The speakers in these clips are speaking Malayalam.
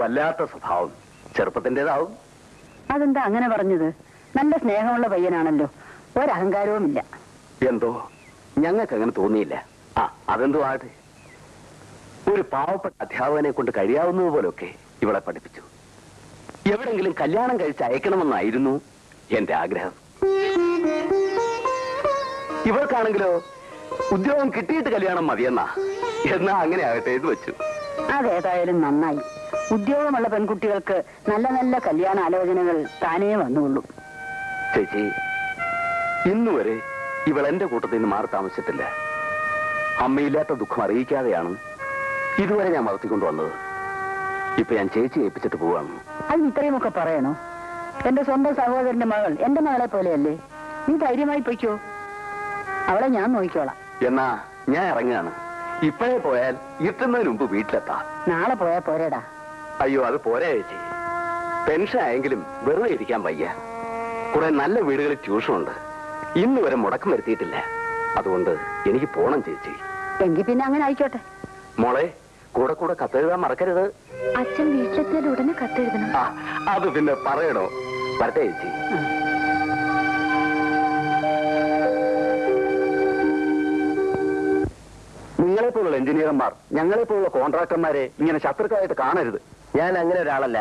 വല്ലാത്ത സ്വഭാവം ചെറുപ്പത്തിൻ്റെതാവും. അതെന്താ അങ്ങനെ പറഞ്ഞത്? നല്ല സ്നേഹമുള്ള പയ്യനാണല്ലോ, ഒരഹങ്കാരവുമില്ല. എന്തോ ഞങ്ങൾക്ക് അങ്ങനെ തോന്നിയില്ല. അതെന്തോ ആട്ടെ, ഒരു പാവപ്പെട്ട അധ്യാപകനെ കൊണ്ട് കഴിയാവുന്നത് പോലൊക്കെ ഇവളെ പഠിപ്പിച്ചു. എവിടെങ്കിലും കല്യാണം കഴിച്ച് അയക്കണമെന്നായിരുന്നു എന്റെ ആഗ്രഹം. ഇവൾക്കാണെങ്കിലോ ഉദ്യോഗം കിട്ടിയിട്ട് കല്യാണം മതിയെന്നാ. എന്നാ അങ്ങനെ ആകട്ടെ എന്ന് വെച്ചു. അതേതായാലും നന്നായി. ഉദ്യോഗമുള്ള പെൺകുട്ടികൾക്ക് നല്ല നല്ല കല്യാണ ആലോചനകൾ താനേ വന്നുള്ളൂ. ചേച്ചി, ഇന്നുവരെ ഇവൾ എന്റെ കൂട്ടത്തിൽ നിന്ന് മാറി താമസിച്ചിട്ടില്ല. അമ്മയില്ലാത്ത ദുഃഖം അറിയിക്കാതെയാണ് ഇതുവരെ ഞാൻ വളർത്തിക്കൊണ്ടുവന്നത്. ഇപ്പൊ ഞാൻ ചേച്ചി ഏൽപ്പിച്ചിട്ട് പോവാണ്. അതിന് ഇത്രയുമൊക്കെ പറയണോ? എന്റെ സ്വന്തം സഹോദരന്റെ മകൾ എന്റെ മകളെ പോലെയല്ലേ? നീ ധൈര്യമായി പൊയ്ക്കോ, അവളെ ഞാൻ നോക്കിക്കോളാം. എന്നാ ഞാൻ ഇറങ്ങുകയാണ്. ഇപ്പോഴേ പോയാൽ ഇരുട്ടുന്നതിന് മുമ്പ് വീട്ടിലെത്താം. നാളെ പോയാ പോരേടാ. അയ്യോ, അത് പോരാ ചേച്ചി. പെൻഷൻ ആയെങ്കിലും വെറുതെ ഇരിക്കാൻ വയ്യ. കുറെ നല്ല വീടുകളിൽ ട്യൂഷനുണ്ട്. ഇന്ന് വരെ മുടക്കം വരുത്തിയിട്ടില്ല. അതുകൊണ്ട് എനിക്ക് പോണം ചേച്ചി. എങ്കിൽ പിന്നെ അങ്ങനെ ആയിക്കോട്ടെ. മോളെ, കൂടെ കൂടെ കത്തെഴുതാൻ മറക്കരുത്. അച്ഛൻ വീട്ടിലെത്തിയാൽ ഉടനെ കത്തെഴുതണം. അത് പിന്നെ പറയണോ? വരട്ടെ ചേച്ചി. നിങ്ങളെപ്പോലുള്ള എഞ്ചിനീയർമാർ ഞങ്ങളെപ്പോലുള്ള കോൺട്രാക്ടർമാരെ ഇങ്ങനെ ശത്രുക്കളായിട്ട് കാണരുത്. ഞാൻ അങ്ങനെ ഒരാളല്ല.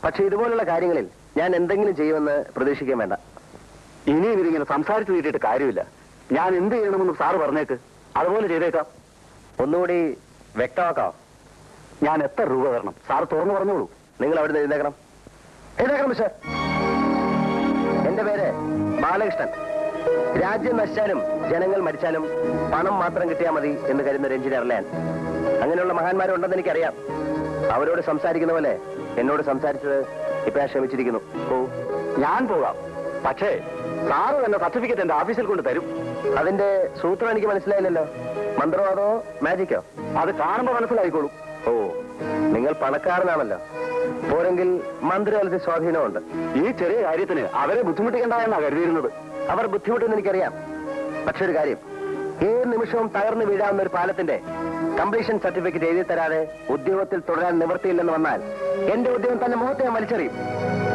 പക്ഷെ ഇതുപോലുള്ള കാര്യങ്ങളിൽ ഞാൻ എന്തെങ്കിലും ചെയ്യുമെന്ന് പ്രതീക്ഷിക്കാൻ വേണ്ട. ഇനിയും ഇതിങ്ങനെ സംസാരിച്ചു തീട്ടിട്ട് കാര്യമില്ല. ഞാൻ എന്ത് ചെയ്യണമെന്ന് സാറ് പറഞ്ഞേക്ക്, അതുപോലെ ചെയ്തേക്കാം. ഒന്നുകൂടി വ്യക്തമാക്കാം. ഞാൻ എത്ര രൂപ തരണം? സാറ് തുറന്നു പറഞ്ഞോളൂ. നിങ്ങൾ അവിടുന്ന് എഴുതേക്കണം. മിസ്റ്റർ. എന്റെ പേര് ബാലകൃഷ്ണൻ. രാജ്യം നശിച്ചാലും ജനങ്ങൾ മരിച്ചാലും പണം മാത്രം കിട്ടിയാൽ മതി എന്ന് കരുതുന്ന ഒരു എഞ്ചിനീയറല്ല ഞാൻ. അങ്ങനെയുള്ള മഹാന്മാരുണ്ടെന്ന് എനിക്കറിയാം. അവരോട് സംസാരിക്കുന്ന പോലെ എന്നോട് സംസാരിച്ചത് ഇപ്പൊ ഞാൻ ക്ഷമിച്ചിരിക്കുന്നു. ഞാൻ പോകാം. പക്ഷേ സാറ് തന്നെ സർട്ടിഫിക്കറ്റ് എന്റെ ഓഫീസിൽ കൊണ്ട് തരും. അതിന്റെ സൂത്രം എനിക്ക് മനസ്സിലായില്ലല്ലോ. മന്ത്രവാദമോ മാജിക്കോ? അത് കാണുമ്പോ മനസ്സിലായിക്കോളൂ. നിങ്ങൾ പണക്കാരനാണല്ലോ. പോരെങ്കിൽ മന്ത്രിതലത്തിൽ സ്വാധീനമുണ്ട്. ഈ ചെറിയ കാര്യത്തിന് അവരെ ബുദ്ധിമുട്ടിക്കണ്ടെന്നാ കരുതിയിരുന്നത്. അവർ ബുദ്ധിമുട്ടെന്ന് എനിക്കറിയാം. പക്ഷെ ഒരു കാര്യം, ഏത് നിമിഷവും തകർന്നു വീഴാവുന്ന ഒരു പാലത്തിന്റെ കംപ്ലീഷൻ സർട്ടിഫിക്കറ്റ് എഴുതി തരാതെ ഉദ്യോഗത്തിൽ തുടരാൻ നിവൃത്തിയില്ലെന്ന് വന്നാൽ എന്റെ ഉദ്യോഗം തന്നെ മുഖത്തെ ഞാൻ വലിച്ചെറിയും.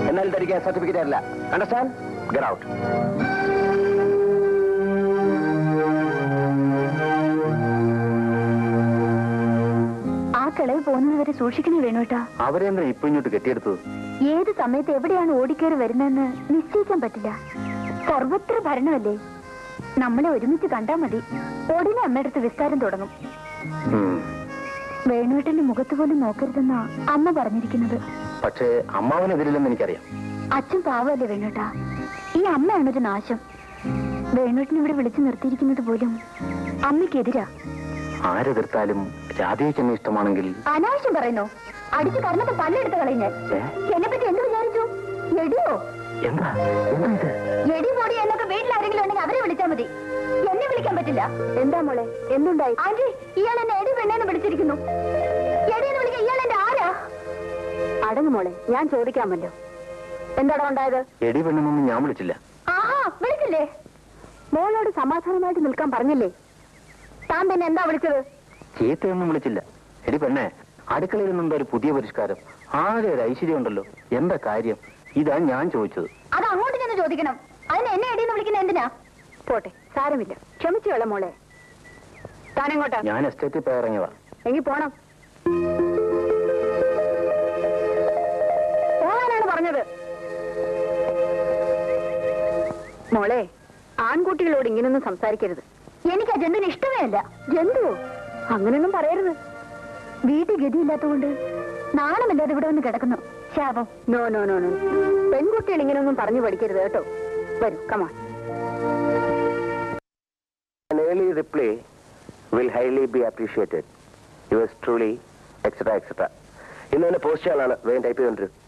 എന്നാൽ ധരിക്കാൻ സർട്ടിഫിക്കറ്റ് അല്ല. അണ്ടർസ്റ്റാൻഡ്? Get out. ആ കിളവ് പോകുന്നതുവരെ സൂക്ഷിക്കണേ വേണോട്ടാ. അവരെന്താ ഇപ്പൊ ഇങ്ങോട്ട് കെട്ടിയെടുത്തത്? ഏത് സമയത്ത് എവിടെയാണ് ഓടിക്കേറി വരുന്നതെന്ന് നിശ്ചയിക്കാൻ പറ്റില്ല. സർവത്ര ഭരണമല്ലേ. നമ്മളെ ഒരുമിച്ച് കണ്ടാ മതി, ഉടനെ അമ്മയടുത്ത് വിസ്താരം തുടങ്ങും. വേണുവേട്ടന്റെ മുഖത്ത് പോലും നോക്കരുതെന്നാ അമ്മ പറഞ്ഞിരിക്കുന്നത്. പക്ഷേ അമ്മാവനെതിരില്ലെന്ന് എനിക്കറിയാം. അച്ഛൻ പാവല്ലേ വേണുവേട്ടാ. ഈ അമ്മയാണൊരു നാശം. വേണുവേട്ടൻ ഇവിടെ വിളിച്ചു നിർത്തിയിരിക്കുന്നത് പോലും അമ്മയ്ക്കെതിരാ. ആരെതിർത്താലും രാധേച്ചെന്നെ ഇഷ്ടമാണെങ്കിൽ. അനാവശ്യം പറയുന്നോ? അടിച്ചു കർണത്തെ പല്ലെടുത്ത് കളഞ്ഞാൽ എന്നെ പറ്റി എന്ത് വിചാരിച്ചു? എടിയോ എന്താ എടി പൊടി എന്നൊക്കെ വീട്ടിൽ ആരെങ്കിലും ഉണ്ടെങ്കിൽ അവരെ വിളിച്ചാൽ മതി, എന്നെ വിളിക്കാൻ പറ്റില്ല. എന്താ മോളെ, എന്തുണ്ടായി? ആന്റി, ഇയാൾ എന്നെ എടി പെണ്ണേന്ന് വിളിച്ചിരിക്കുന്നു. എടി എന്ന് വിളിക്കാൻ ഇയാൾ എന്റെ ആരാ? അടങ്ങ് മോളെ, ഞാൻ ചോദിക്കാമല്ലോ. എന്താടാ ഉണ്ടായത്? എടി പെണ്ണെന്നൊന്നും ഞാൻ വിളിച്ചില്ല. ആഹാ, വിളിച്ചില്ലേ? മോളോട് സമാധാനമായിട്ട് നിൽക്കാൻ പറഞ്ഞില്ലേ? താൻ പിന്നെ എന്താ വിളിച്ചത്? ചീത്തയൊന്നും വിളിച്ചില്ല. എടി പെണ്ണെ, അടുക്കളയിൽ നിന്നുണ്ടോ ഒരു പുതിയ പരിഷ്കാരം? ആകെ ഒരു ഐശ്വര്യം ഉണ്ടല്ലോ. എന്താ കാര്യം? ഇതാ ഞാൻ ചോദിച്ചത്. അത് അങ്ങോട്ട് ചെന്ന് ചോദിക്കണം. അതിന് എന്നെ എടിയെന്ന് വിളിക്കുന്ന എന്തിനാ? പോട്ടെ, സാരമില്ല, ക്ഷമിച്ചോളാം മോളെ. താനെങ്ങോട്ടാ? ഞാൻ എസ്റ്റേറ്റിൽ പോയി ഇറങ്ങിയതാ. എങ്കിൽ പോണം. പോകാനാണ് പറഞ്ഞത്. മോളെ, ആൺകുട്ടികളോട് ഇങ്ങനൊന്നും സംസാരിക്കരുത്. എനിക്ക് ആ ജന്തുവിന് ഇഷ്ടമേ അല്ല. ജന്തു അങ്ങനെയൊന്നും പറയരുത്. വീട്ടിൽ ഗതിയില്ലാത്തതുകൊണ്ട് നാണമില്ലാതെ ഇവിടെ വന്ന് കിടക്കുന്നു. ശാപം. നോ നോ നോ നോ, പെൺകുട്ടികൾ ഇങ്ങനെയൊന്നും പറഞ്ഞു പഠിക്കരുത് കേട്ടോ. വരൂ, come on. An early reply will highly be appreciated. Yours truly, etc. etc. ഇന്ന് തന്നെ പോസ്റ്റ് ചെയ്യാനാണ് വേഗം ടൈപ്പ് ചെയ്തുകൊണ്ടിരും.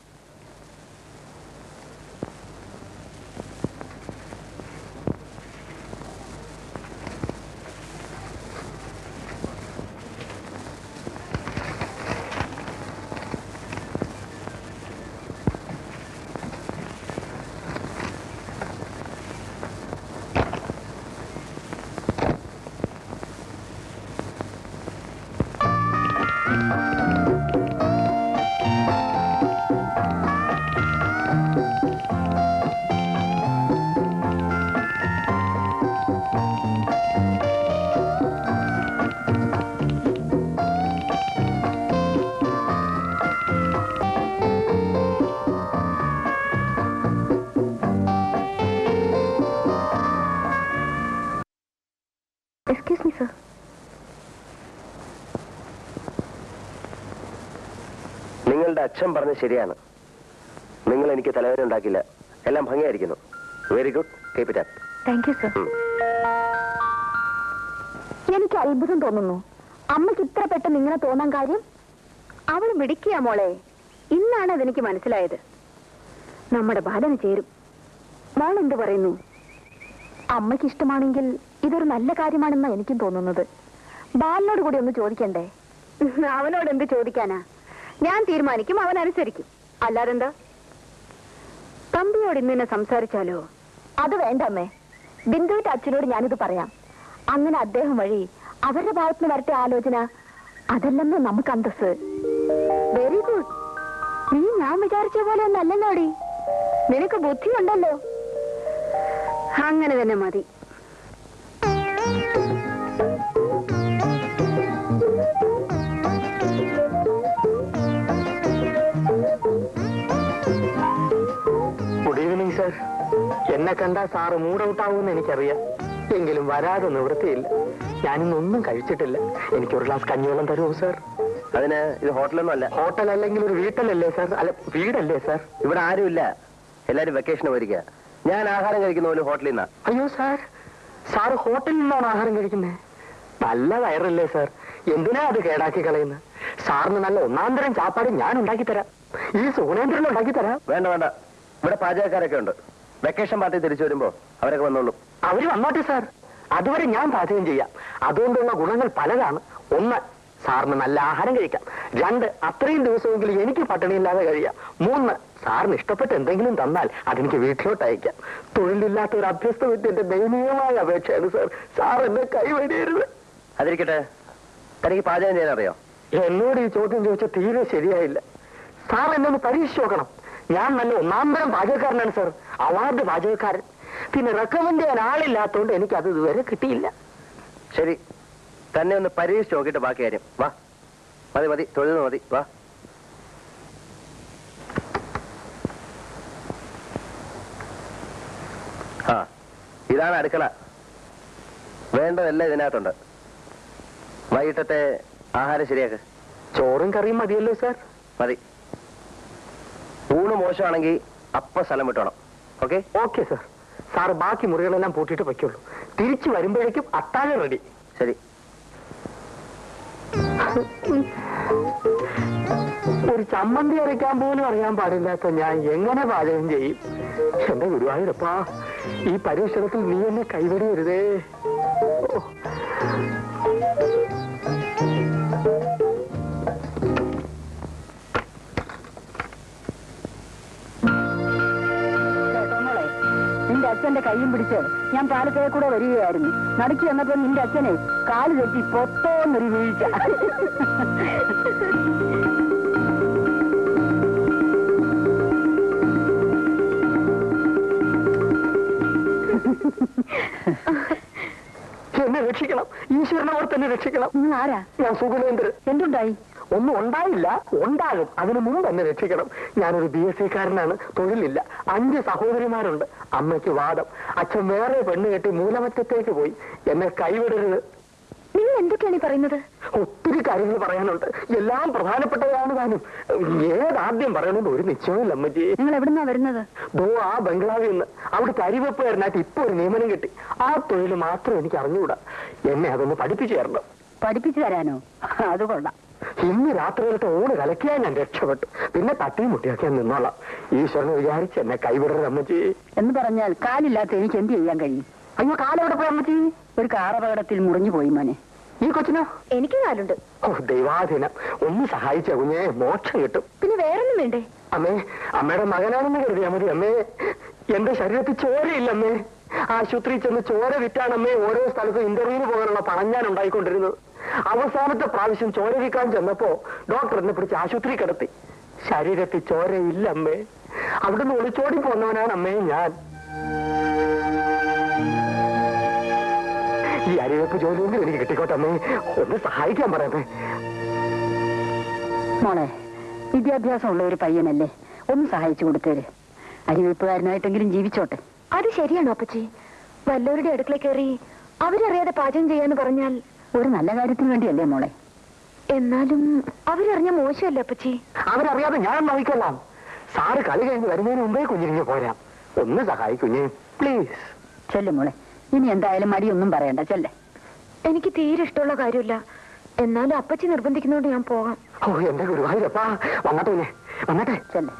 Excuse me sir. നിങ്ങളുടെ അച്ഛൻ പറഞ്ഞത് ശരിയാണ്. നിങ്ങൾ എനിക്ക് തലവേദന ഉണ്ടാക്കില്ല. എല്ലാം ഭംഗിയായിരിക്കുന്നു. Very good, keep it up. Thank you sir. എനിക്ക് അത്ഭുതം തോന്നുന്നു. അമ്മയ്ക്ക് ഇത്ര പെട്ടെന്ന് ഇങ്ങനെ തോന്നാൻ കാര്യം? അവൾ മിടിക്കുക മോളെ. ഇന്നാണ് അതെനിക്ക് മനസ്സിലായത്. നമ്മുടെ ബാലന് ചേരും. മോൾ എന്ത് പറയുന്നു? അമ്മയ്ക്ക് ഇഷ്ടമാണെങ്കിൽ ഇതൊരു നല്ല കാര്യമാണെന്നാ എനിക്കും തോന്നുന്നത്. ബാലിനോട് കൂടി ഒന്ന് ചോദിക്കണ്ടേ? അവനോട് എന്ത് ചോദിക്കാനാ? ഞാൻ തീരുമാനിക്കും, അവൻ അനുസരിക്കും. അല്ലാതെന്താ? തമ്പിയോട് ഇന്ന് തന്നെ സംസാരിച്ചാലോ? അത് വേണ്ട അമ്മേ. ബിന്ദുവിന്റെ അച്ഛനോട് ഞാനിത് പറയാം. അങ്ങനെ അദ്ദേഹം വഴി അവരുടെ ഭാഗത്തുനിന്ന് വരട്ടെ ആലോചന. അതല്ലെന്ന് നമുക്ക് അന്തസ്. Very good. നീ ഞാൻ വിചാരിച്ച പോലെ ഒന്നല്ലല്ലോടി. നിനക്ക് ബുദ്ധിയുണ്ടല്ലോ. അങ്ങനെ തന്നെ മതി. Good evening sir. എന്നെ കണ്ടാ സാറ് മൂഡ് ഔട്ട് ആവുമെന്ന് എനിക്കറിയാം. എങ്കിലും വരാതെ നിവൃത്തിയില്ല. ഞാനിന്നൊന്നും കഴിച്ചിട്ടില്ല. എനിക്കൊരു ഗ്ലാസ് കഞ്ഞിവെള്ളം തരുമോ സർ? അതിന് ഇത് ഹോട്ടലൊന്നും അല്ല. ഹോട്ടൽ അല്ലെങ്കിൽ ഒരു വീട്ടിലല്ലേ സർ? അല്ല, വീടല്ലേ സർ? ഇവിടെ ആരുമില്ല. എല്ലാരും വെക്കേഷൻ പോയിരിക്കുക. ഞാൻ ആഹാരം കഴിക്കുന്ന പോലെ ഹോട്ടലിൽ നിന്നാ. അയ്യോ സാർ, സാറ് ഹോട്ടലിൽ നിന്നാണ് ആഹാരം കഴിക്കുന്നത്? നല്ല വയറല്ലേ സാർ? എന്തിനാ അത് കേടാക്കി കളയുന്നത്? സാറിന് നല്ല ഒന്നാന്തരം ചാപ്പാട് ഞാൻ ഉണ്ടാക്കി തരാം. ഈ സുഗുണേന്ദ്രൻ ഉണ്ടാക്കി തരാം. വേണ്ട വേണ്ട, ഇവിടെ പാചകക്കാരൊക്കെ ഉണ്ട്. വെക്കേഷൻ പാർട്ടി തിരിച്ചു വരുമ്പോ അവരൊക്കെ വന്നോളൂ. അവര് വന്നോട്ടെ സാർ. അതുവരെ ഞാൻ പാചകം ചെയ്യാം. അതുകൊണ്ടുള്ള ഗുണങ്ങൾ പലതാണ്. ഒന്ന്, സാറിന് നല്ല ആഹാരം കഴിക്കാം. രണ്ട്, അത്രയും ദിവസമെങ്കിലും എനിക്ക് പട്ടിണിയില്ലാതെ കഴിയാം. മൂന്ന്, സാറിന് ഇഷ്ടപ്പെട്ട് എന്തെങ്കിലും തന്നാൽ അതെനിക്ക് വീട്ടിലോട്ട് അയക്കാം. തൊഴിലില്ലാത്ത ഒരു അഭ്യസ്ത വിദ്യന്റെ ദയനീയമായ അപേക്ഷയാണ് സാർ. സാർ എന്നെ കൈവടിയരുത്. അതിരിക്കട്ടെ, തനിക്ക് പാചകം ചെയ്യാൻ അറിയോ? എന്നോട് ഈ ചോദ്യം ചോദിച്ചാൽ തീരെ ശരിയായില്ല. സാർ എന്നെ ഒന്ന് പരീക്ഷിച്ച് നോക്കണം. ഞാൻ നല്ല ഒന്നാന്തരം പാചകക്കാരനാണ് സാർ. അവാർഡ് പാചകക്കാരൻ. പിന്നെ റെക്കമെൻഡ് ചെയ്യാൻ ആളില്ലാത്തതുകൊണ്ട് എനിക്ക് അത് ഇതുവരെ കിട്ടിയില്ല. ശരി, തന്നെ ഒന്ന് പരീക്ഷിച്ച് നോക്കിയിട്ട് ബാക്കി കാര്യം. വാ, മതി മതി, തൊഴുതു മതി, വാ. ആ, ഇതാണ് അടുക്കള. വേണ്ടതെല്ലാം ഇതിനകത്തുണ്ട്. വൈകിട്ടത്തെ ആഹാരം ശരിയാക്ക്. ചോറും കറിയും മതിയല്ലോ സാർ? മതി. ഊണ് മോശമാണെങ്കിൽ അപ്പ സ്ഥലം വിട്ടോണം. ഓക്കെ? Okay sir. സാർ ബാക്കി മുറികളെല്ലാം പൂട്ടിയിട്ട് വയ്ക്കുള്ളൂ. തിരിച്ചു വരുമ്പോഴേക്കും അത്താഴം റെഡി. ശരി. ഒരു ചമ്മന്തി അരയ്ക്കാൻ പോലും അറിയാൻ പാടില്ലാത്ത ഞാൻ എങ്ങനെ പാചകം ചെയ്യും? എന്റെ ഗുരുവായൂരപ്പാ, ഈ പരീക്ഷണത്തിൽ നീ എന്നെ കൈവടിയരുതേ. നിന്റെ അച്ഛന്റെ കൈയും പിടിച്ച് ഞാൻ പാലക്കയെ കൂടെ വരികയായിരുന്നു. നടുക്കി വന്നപ്പോ നിന്റെ അച്ഛനെ കാല് തെറ്റി പൊത്തോന്നൊരു വീഴ്ച. എന്നെ രക്ഷിക്കണം, ഈശ്വരനെ അവർ തന്നെ രക്ഷിക്കണം. നിങ്ങൾ ആരാ? ഞാൻ സുഗുലേന്ദ്രൻ. എന്തുണ്ടായി? ഒന്നും ഉണ്ടായില്ല, ഉണ്ടാകും. അതിനു മുമ്പ് എന്നെ രക്ഷിക്കണം. ഞാനൊരു BSc കാരനാണ്, തൊഴിലില്ല. 5 സഹോദരിമാരുണ്ട്. അമ്മയ്ക്ക് വാദം. അച്ഛൻ വേറെ പെണ്ണ് കെട്ടി മൂലമറ്റത്തേക്ക് പോയി. എന്നെ കൈവിടരുത്. നിങ്ങൾ എന്തൊക്കെയാണ് ഈ പറയുന്നത്? ഒത്തിരി കാര്യങ്ങൾ പറയാനുണ്ട്, എല്ലാം പ്രധാനപ്പെട്ടതാണ്. താനും ഏതാദ്യം പറയണമെന്ന് ഒരു നിശ്ചയമില്ല അമ്മജി. നിങ്ങൾ എവിടുന്നാ വരുന്നത്? ആ ബംഗ്ലാവിൽ നിന്ന്. അവിടുത്തെ അരിവെപ്പുകാരനായിട്ട് ഇപ്പൊ ഒരു നിയമനം കിട്ടി. ആ തൊഴിൽ മാത്രം എനിക്ക് അറിഞ്ഞുകൂടാ. എന്നെ അതൊന്ന് പഠിപ്പിച്ചു തരണം. പഠിപ്പിച്ചു തരാനോ? അത് കൊള്ളാം. ഇന്ന് രാത്രിയിലത്തെ ഊണ് കലക്കിയാൽ ഞാൻ രക്ഷപ്പെട്ടു. പിന്നെ തട്ടിയും മുട്ടിയൊക്കെ നിന്നോളാം. ഈശ്വരനെ വിചാരിച്ച് എന്നെ കൈവിടരുത് അമ്മജി. എന്ന് പറഞ്ഞാൽ കാലില്ലാത്ത എനിക്ക് എന്ത് ചെയ്യാൻ കഴിയും? അയ്യോ, കാലെവിടെ പോയി അമ്മജി? ഒരു കാറപകടത്തിൽ മുറിഞ്ഞു പോയി മോനെ. ഈ കൊച്ചിനോ? എനിക്ക് കാലുണ്ട്. ഓ ദൈവാധീനം, ഒന്ന് സഹായിച്ച കുഞ്ഞെ, മോക്ഷം കിട്ടും. പിന്നെ വേറൊന്നും വേണ്ടേ? അമ്മേ, അമ്മയുടെ മകനാണെന്ന് കരുതിയാ മതി അമ്മേ. എന്റെ ശരീരത്തിൽ ചോരയില്ലമ്മേ. ആശുപത്രിയിൽ ചെന്ന് ചോര വിറ്റാണമ്മേ ഓരോ സ്ഥലത്തും ഇന്റർവ്യൂവിന് പോകാനുള്ള പണം ഞാൻ ഉണ്ടായിക്കൊണ്ടിരുന്നത്. അവസാനത്തെ പ്രാവശ്യം ചോര വിൽക്കാൻ ചെന്നപ്പോ ഡോക്ടർ എന്നെ പിടിച്ച് ആശുപത്രി കിടത്തി. ശരീരത്തിൽ ചോരയില്ലമ്മേ. അവിടുന്ന് ഒളിച്ചോടി പോന്നവനാണ് അമ്മേ ഞാൻ. ഈ അരിവെപ്പ് ജോലിയൊന്നും എനിക്ക് കിട്ടിക്കോട്ടമ്മേ, ഒന്ന് സഹായിക്കാൻ പറയട്ടെ. മോളെ, വിദ്യാഭ്യാസമുള്ള ഒരു പയ്യനല്ലേ, ഒന്ന് സഹായിച്ചു കൊടുത്തേര്. അരിവെപ്പുകാരനായിട്ടെങ്കിലും ജീവിച്ചോട്ടെ. അത് ശരിയാണോ അപ്പച്ചി? വല്ലവരുടെ അടുക്കള കയറി അവരറിയാതെ പാചകം ചെയ്യാന്ന് പറഞ്ഞാൽ ഒരു നല്ല കാര്യത്തിന് വേണ്ടിയല്ലേ മോളെ? എന്നാലും അവരറിഞ്ഞ മോശമല്ലേ അപ്പച്ചി? അവരറിയാതെ ഞാൻ നോക്കിക്കൊള്ളാം. സാറ് കളി കഴിഞ്ഞ് വരുന്നതിന് മുമ്പേ കുഞ്ഞിരിഞ്ഞ് പോരാം. ഒന്ന് സഹായിക്കുഞ്ഞേ പ്ലീസ്. ചെല്ല് മോളെ, ഇനി എന്തായാലും മടിയൊന്നും പറയണ്ട, ചെല്ലേ. എനിക്ക് തീരെ ഇഷ്ടമുള്ള കാര്യമില്ല, എന്നാലും അപ്പച്ചി നിർബന്ധിക്കുന്നോണ്ട് ഞാൻ പോകാം. ഓ എന്റെ ഗുരുവായൂരപ്പാ, വന്നട്ടെ വന്നട്ടെ. ചെല്ലേ.